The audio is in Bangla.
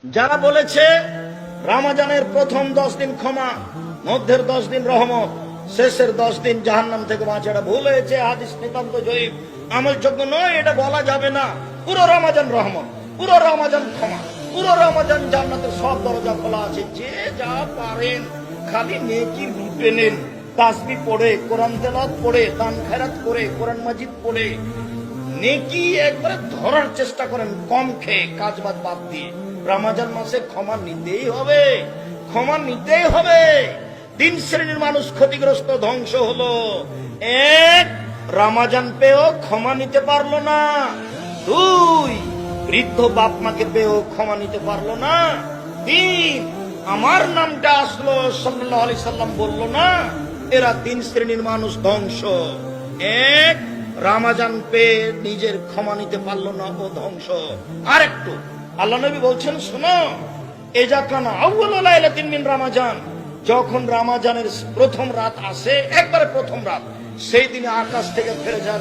যারা বলেছে রমজানের প্রথম 10 দিন ক্ষমা, মধ্যের 10 দিন রহমত, শেষের 10 দিন জাহান্নাম থেকে বাঁচা, এটা ভুল হয়েছে। হাদিস নিতান্ত জয়ীফ, আমলযোগ্য নয়, এটা বলা যাবে না। পুরো রমজান রহমত, পুরো রমজান ক্ষমা, পুরো রমজান জান্নাতের সব দরজা খোলা আছে। যে যা পারেন খালি নেকি লুটে নেন, তাসবিহ পড়ে, কোরআন তেলাওয়াত পড়ে, দান খেরাত করে, কোরআন মাজিদ পড়ে নেকি একবারে ধরার চেষ্টা করেন, কম খেয়ে, কাজ বাদ দিয়ে। রমজান মাসে ক্ষমা নিতেই হবে, ক্ষমা নিতেই হবে। 3 শ্রেণীর মানুষ ক্ষতিগ্রস্ত, ধ্বংস হলো। 1, রমজান পেয়েও ক্ষমা নিতে পারলো না। 2, বৃদ্ধ বাপ মাকে পেয়েও ক্ষমা নিতে পারলো না। 3, আমার নামটা আসলো সাল্লাল্লাহু আলাইহি সাল্লাম বললো না। এরা 3 শ্রেণীর মানুষ, ধ্বংস। 1, রমজান পেয়ে নিজের ক্ষমা নিতে পারলো না, ও ধ্বংস। আর একটু আল্লাহ নবী বলছেন, শোনো, এজা কানা আউয়ালু লাইলাতিন মিন রমজান, যখন রমজানের প্রথম রাত আসে, একবারে প্রথম রাত, সেই দিনে আকাশ থেকে ফেলে যায়